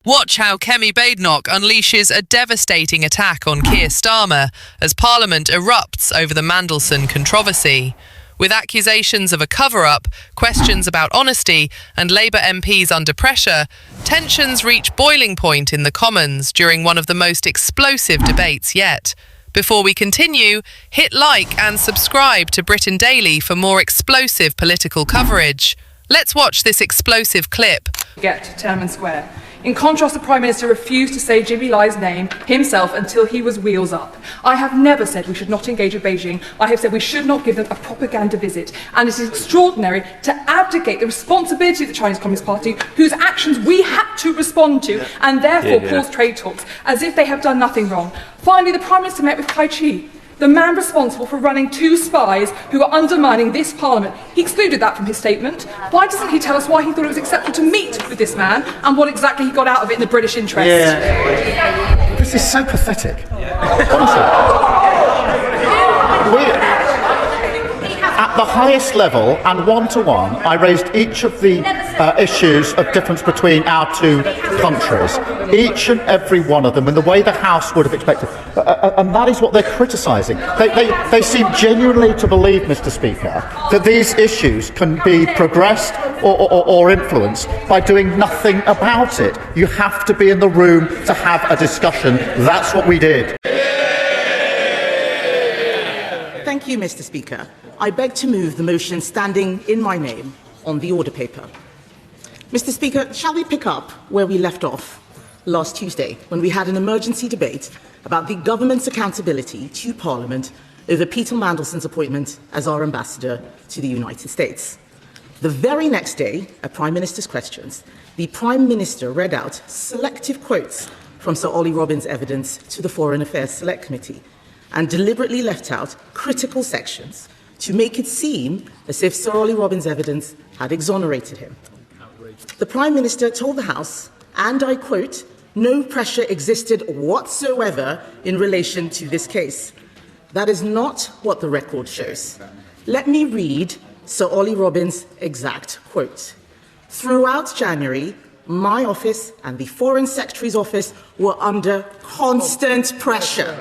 Watch how Kemi Badenoch unleashes a devastating attack on Keir Starmer as Parliament erupts over the Mandelson controversy. With accusations of a cover-up, questions about honesty and Labour MPs under pressure, tensions reach boiling point in the Commons during one of the most explosive debates yet. Before we continue, hit like and subscribe to Britain Daily for more explosive political coverage. Let's watch this explosive clip. Get to Tiananmen Square. In contrast, the Prime Minister refused to say Jimmy Lai's name himself until he was wheels up. I have never said we should not engage with Beijing. I have said we should not give them a propaganda visit. And it is extraordinary to abdicate the responsibility of the Chinese Communist Party, whose actions we had to respond to, and therefore pause trade talks, as if they have done nothing wrong. Finally, the Prime Minister met with Kai Chi, the man responsible for running 2 spies who are undermining this Parliament. He excluded that from his statement. Why doesn't he tell us why he thought it was acceptable to meet with this man and what exactly he got out of it in the British interest? This is so pathetic. Honestly. At the highest level and one-to-one, I raised each of the issues of difference between our two countries, each and every one of them in the way the House would have expected. And that is what they're criticising. They seem genuinely to believe, Mr. Speaker, that these issues can be progressed or influenced by doing nothing about it. You have to be in the room to have a discussion. That's what we did. Thank you, Mr. Speaker. I beg to move the motion standing in my name on the order paper. Mr. Speaker, shall we pick up where we left off last Tuesday, when we had an emergency debate about the government's accountability to Parliament over Peter Mandelson's appointment as our ambassador to the United States? The very next day, at Prime Minister's questions, the Prime Minister read out selective quotes from Sir Ollie Robbins' evidence to the Foreign Affairs Select Committee and deliberately left out critical sections to make it seem as if Sir Ollie Robbins' evidence had exonerated him. The Prime Minister told the House, and I quote, "No pressure existed whatsoever in relation to this case." That is not what the record shows. Let me read Sir Ollie Robbins' exact quote. "Throughout January, my office and the Foreign Secretary's office were under constant pressure.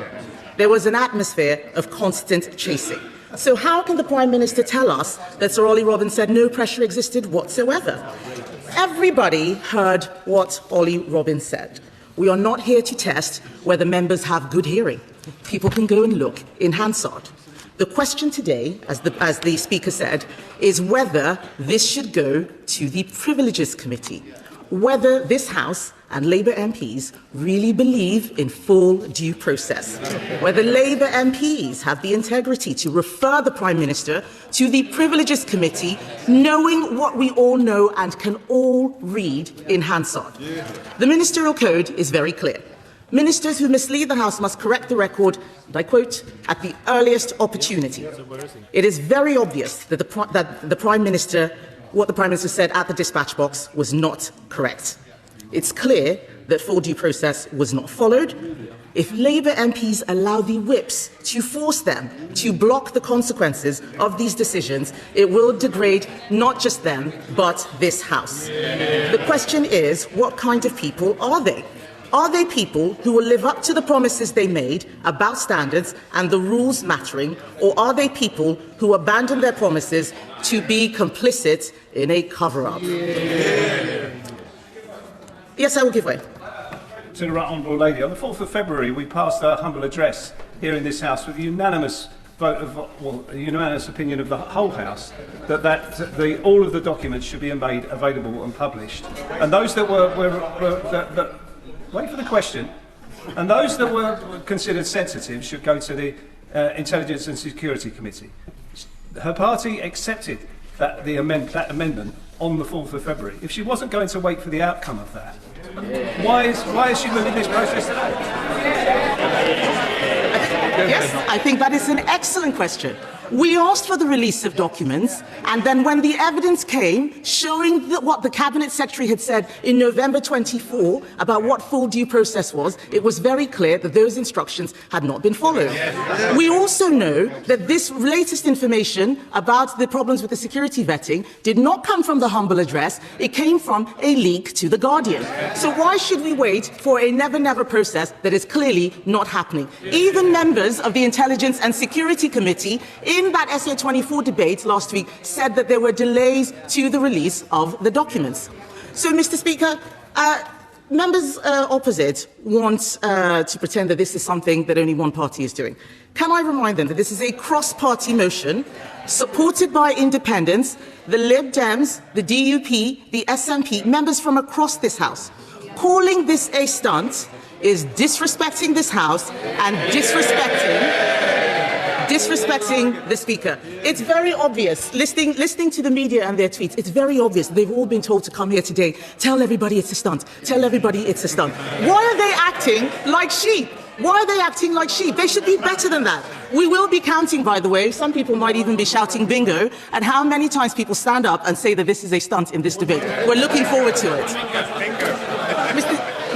There was an atmosphere of constant chasing." So how can the Prime Minister tell us that Sir Ollie Robbins said no pressure existed whatsoever? Everybody heard what Ollie Robbins said. We are not here to test whether members have good hearing. People can go and look in Hansard. The question today, as the Speaker said, is whether this should go to the Privileges Committee, whether this House and Labour MPs really believe in full due process, whether Labour MPs have the integrity to refer the Prime Minister to the Privileges Committee, knowing what we all know and can all read in Hansard. The Ministerial Code is very clear. Ministers who mislead the House must correct the record, and I quote, "at the earliest opportunity." It is very obvious that the Prime Minister, what the Prime Minister said at the dispatch box was not correct. It's clear that full due process was not followed. If Labour MPs allow the whips to force them to block the consequences of these decisions, it will degrade not just them, but this House. The question is, what kind of people are they? Are they people who will live up to the promises they made about standards and the rules mattering, or are they people who abandon their promises to be complicit in a cover-up? Yes, I will give way. To the right honourable lady, on the 4th of February we passed our humble address here in this House with a unanimous vote of, a unanimous opinion of the whole House that all of the documents should be made available and published. And those that wait for the question. And those that were considered sensitive should go to the Intelligence and Security Committee. Her party accepted that amendment on the 4th of February. If she wasn't going to wait for the outcome of that, why is she moving this process today? Yes, I think that is an excellent question. We asked for the release of documents, and then when the evidence came showing what the Cabinet Secretary had said in November 24 about what full due process was, it was very clear that those instructions had not been followed. We also know that this latest information about the problems with the security vetting did not come from the humble address, it came from a leak to The Guardian. So why should we wait for a never-never process that is clearly not happening? Even members of the Intelligence and Security Committee in that SA24 debate last week said that there were delays to the release of the documents. So, Mr. Speaker, members opposite want to pretend that this is something that only one party is doing. Can I remind them that this is a cross-party motion supported by independents, the Lib Dems, the DUP, the SNP, members from across this House. Calling this a stunt is disrespecting this House and disrespecting the Speaker. It's very obvious, listening to the media and their tweets, it's very obvious they've all been told to come here today, tell everybody it's a stunt, tell everybody it's a stunt. Why are they acting like sheep? Why are they acting like sheep? They should be better than that. We will be counting, by the way, some people might even be shouting bingo, at how many times people stand up and say that this is a stunt in this debate. We're looking forward to it.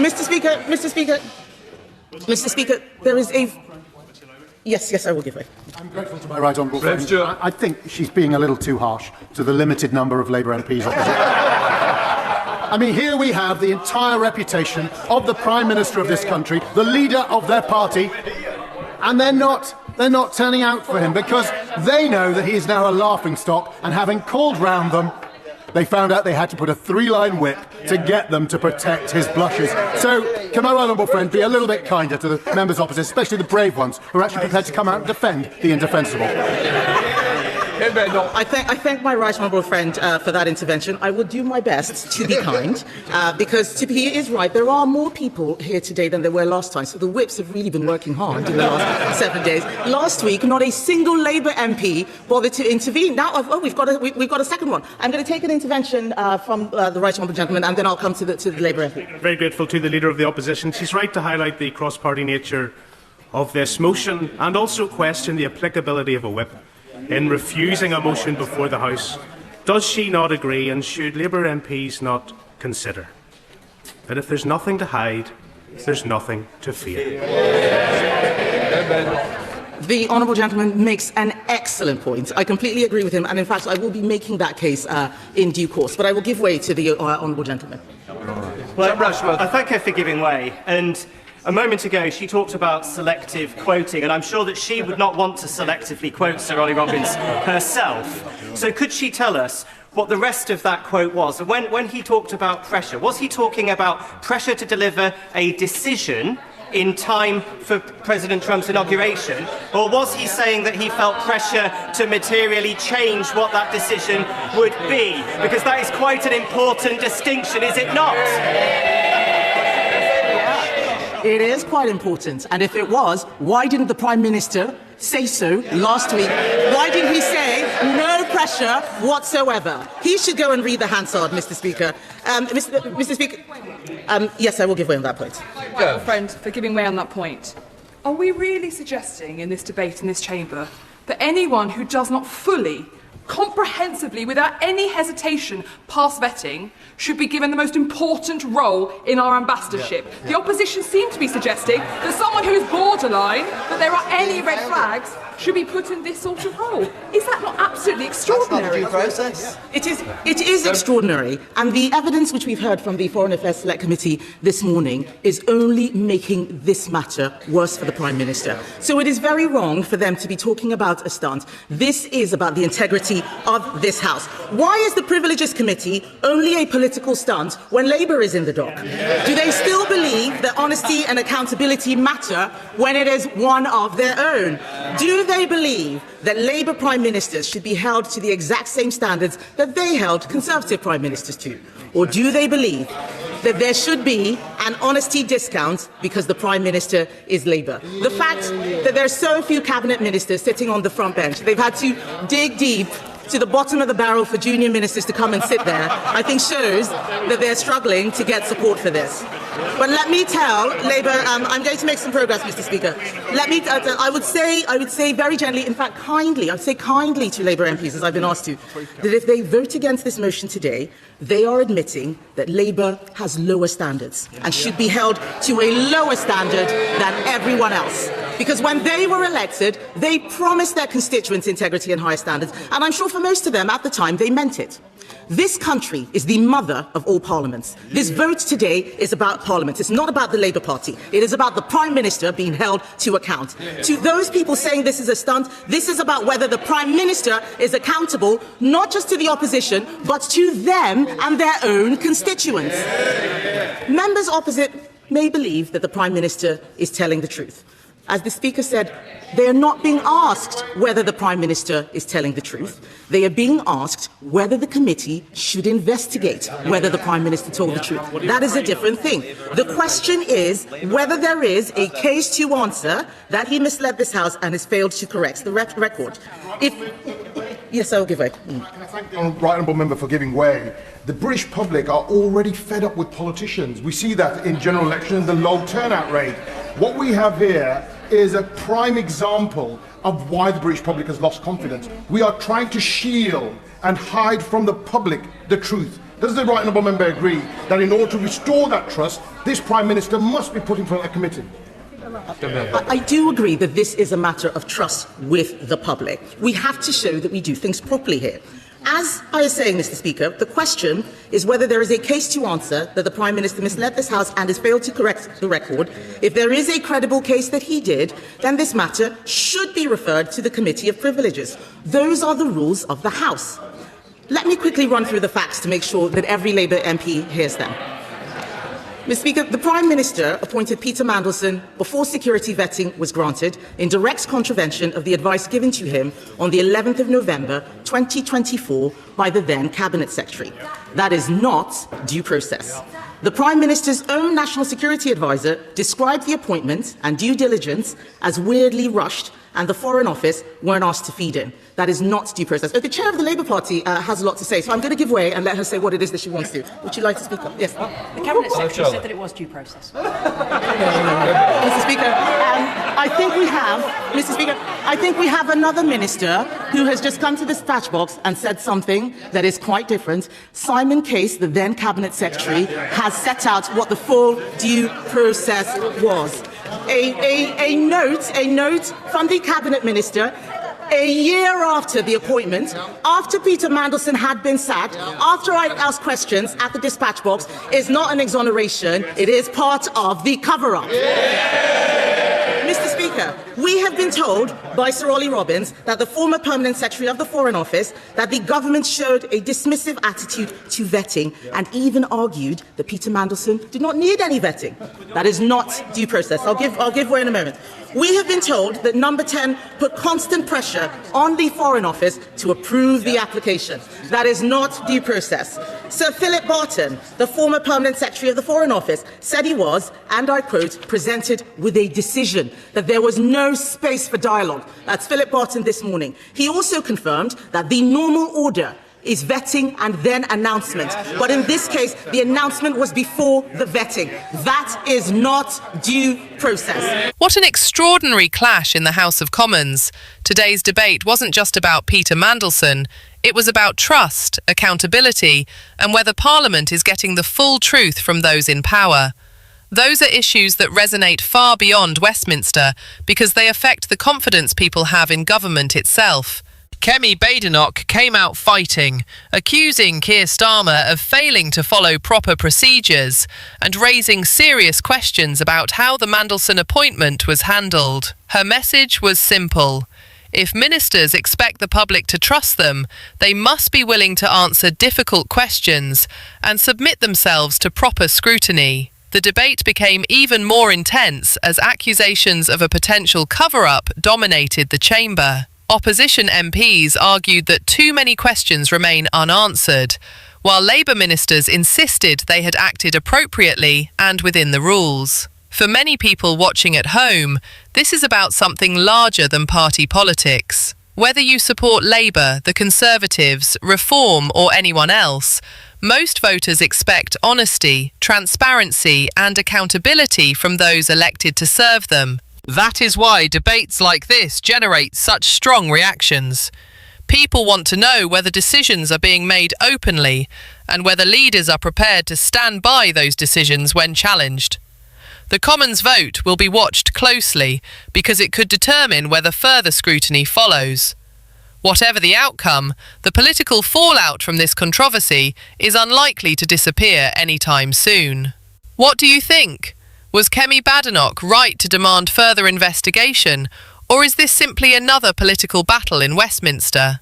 Mr. Speaker, there is a... Yes, I will give way. I'm grateful to my right honourable friend. I think she's being a little too harsh to the limited number of Labour MPs opposite. I mean, here we have the entire reputation of the Prime Minister of this country, the leader of their party, and they're not turning out for him because they know that he is now a laughingstock, and having called round them, they found out they had to put a 3-line whip to get them to protect his blushes. So, can my honourable friend be a little bit kinder to the members opposite, especially the brave ones, who are actually prepared to come out and defend the indefensible? I thank my right honourable friend for that intervention. I will do my best to be kind, because he is right. There are more people here today than there were last time, so the whips have really been working hard in the last 7 days. Last week, not a single Labour MP bothered to intervene. Now, we've got a second one. I'm going to take an intervention from the right honourable gentleman, and then I'll come to the Labour MP. Very grateful to the Leader of the Opposition. She's right to highlight the cross-party nature of this motion and also question the applicability of a whip in refusing a motion before the House. Does she not agree, and should Labour MPs not consider, that if there's nothing to hide, there's nothing to fear? The honourable gentleman makes an excellent point. I completely agree with him, and in fact I will be making that case in due course, but I will give way to the honourable gentleman. Well, I thank her for giving way, and a moment ago, she talked about selective quoting, and I'm sure that she would not want to selectively quote Sir Ollie Robbins herself. So could she tell us what the rest of that quote was? When he talked about pressure, was he talking about pressure to deliver a decision in time for President Trump's inauguration, or was he saying that he felt pressure to materially change what that decision would be? Because that is quite an important distinction, is it not? It is quite important, and if it was, why didn't the Prime Minister say so last week? Why didn't he say no pressure whatsoever? He should go and read the Hansard, Mr. Speaker. Mr. Speaker, yes, I will give way on that point. Well, friend, for giving way on that point. Are we really suggesting in this debate in this chamber that anyone who does not fully, comprehensively, without any hesitation, pass vetting, should be given the most important role in our ambassadorship? Yeah. The opposition seem to be suggesting that someone who is borderline, that there are any red flags, should be put in this sort of role. Is that not absolutely extraordinary? That's not due process. It is extraordinary, and the evidence which we've heard from the Foreign Affairs Select Committee this morning is only making this matter worse for the Prime Minister. So it is very wrong for them to be talking about a stunt. This is about the integrity of this House. Why is the Privileges Committee only a political stunt when Labour is in the dock? Do they still believe that honesty and accountability matter when it is one of their own? Do they believe that Labour Prime Ministers should be held to the exact same standards that they held Conservative Prime Ministers to? Or do they believe that there should be an honesty discount because the Prime Minister is Labour? The fact that there are so few Cabinet Ministers sitting on the front bench, they've had to dig deep to the bottom of the barrel for junior ministers to come and sit there, I think shows that they're struggling to get support for this. But let me tell Labour, I'm going to make some progress, Mr. Speaker. I would say very gently, in fact kindly, I would say kindly to Labour MPs, as I've been asked to, that if they vote against this motion today, they are admitting that Labour has lower standards and should be held to a lower standard than everyone else. Because when they were elected, they promised their constituents integrity and higher standards, and I'm sure for most of them at the time they meant it. This country is the mother of all parliaments. This vote today is about Parliament. It's not about the Labour Party. It is about the Prime Minister being held to account. To those people saying this is a stunt, this is about whether the Prime Minister is accountable not just to the opposition, but to them and their own constituents. Members opposite may believe that the Prime Minister is telling the truth. As the Speaker said, they are not being asked whether the Prime Minister is telling the truth. They are being asked whether the committee should investigate whether the Prime Minister told the truth. That is a different thing. The question is whether there is a case to answer that he misled this House and has failed to correct the record. Yes, I will give way. Can I thank the right honourable member for giving way? The British public are already fed up with politicians. We see that in general elections, the low turnout rate. What we have here is a prime example of why the British public has lost confidence. We are trying to shield and hide from the public the truth. Does the right honourable member agree that in order to restore that trust, this Prime Minister must be put in front of a committee? I do agree that this is a matter of trust with the public. We have to show that we do things properly here. As I was saying, Mr. Speaker, the question is whether there is a case to answer that the Prime Minister misled this House and has failed to correct the record. If there is a credible case that he did, then this matter should be referred to the Committee of Privileges. Those are the rules of the House. Let me quickly run through the facts to make sure that every Labour MP hears them. Mr. Speaker, the Prime Minister appointed Peter Mandelson before security vetting was granted in direct contravention of the advice given to him on the 11th of November 2024 by the then Cabinet Secretary. That is not due process. The Prime Minister's own National Security Advisor described the appointment and due diligence as weirdly rushed, and the Foreign Office weren't asked to feed in. That is not due process. The chair of the Labour Party has a lot to say, so I'm going to give way and let her say what it is that she wants to. Would you like to speak up? Yes. The Cabinet Secretary said that it was due process. Mr. Speaker, I think we have another minister who has just come to the dispatch box and said something that is quite different. Simon Case, the then Cabinet Secretary, has set out what the full due process was. A note from the Cabinet Minister a year after the appointment, after Peter Mandelson had been sacked, after I asked questions at the dispatch box, is not an exoneration, it is part of the cover-up. Mr. Speaker, we have been told by Sir Ollie Robbins, that the former Permanent Secretary of the Foreign Office, that the government showed a dismissive attitude to vetting and even argued that Peter Mandelson did not need any vetting. That is not due process. I'll give way in a moment. We have been told that Number 10 put constant pressure on the Foreign Office to approve the application. That is not due process. Sir Philip Barton, the former Permanent Secretary of the Foreign Office, said he was, and I quote, presented with a decision that there was no space for dialogue. That's Philip Barton this morning. He also confirmed that the normal order is vetting and then announcement. But in this case, the announcement was before the vetting. That is not due process. What an extraordinary clash in the House of Commons. Today's debate wasn't just about Peter Mandelson. It was about trust, accountability, and whether Parliament is getting the full truth from those in power. Those are issues that resonate far beyond Westminster because they affect the confidence people have in government itself. Kemi Badenoch came out fighting, accusing Keir Starmer of failing to follow proper procedures and raising serious questions about how the Mandelson appointment was handled. Her message was simple. If ministers expect the public to trust them, they must be willing to answer difficult questions and submit themselves to proper scrutiny. The debate became even more intense as accusations of a potential cover-up dominated the chamber. Opposition MPs argued that too many questions remain unanswered, while Labour ministers insisted they had acted appropriately and within the rules. For many people watching at home, this is about something larger than party politics. Whether you support Labour, the Conservatives, Reform or anyone else, Most voters expect honesty, transparency, and accountability from those elected to serve them. That is why debates like this generate such strong reactions. People want to know whether decisions are being made openly and whether leaders are prepared to stand by those decisions when challenged. The Commons vote will be watched closely because it could determine whether further scrutiny follows. Whatever the outcome, the political fallout from this controversy is unlikely to disappear anytime soon. What do you think? Was Kemi Badenoch right to demand further investigation, or is this simply another political battle in Westminster?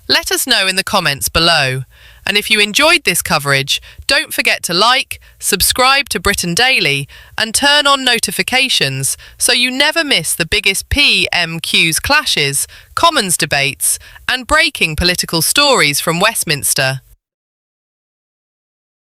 Let us know in the comments below. And if you enjoyed this coverage, don't forget to like, subscribe to Britain Daily, and turn on notifications so you never miss the biggest PMQs clashes, Commons debates, and breaking political stories from Westminster.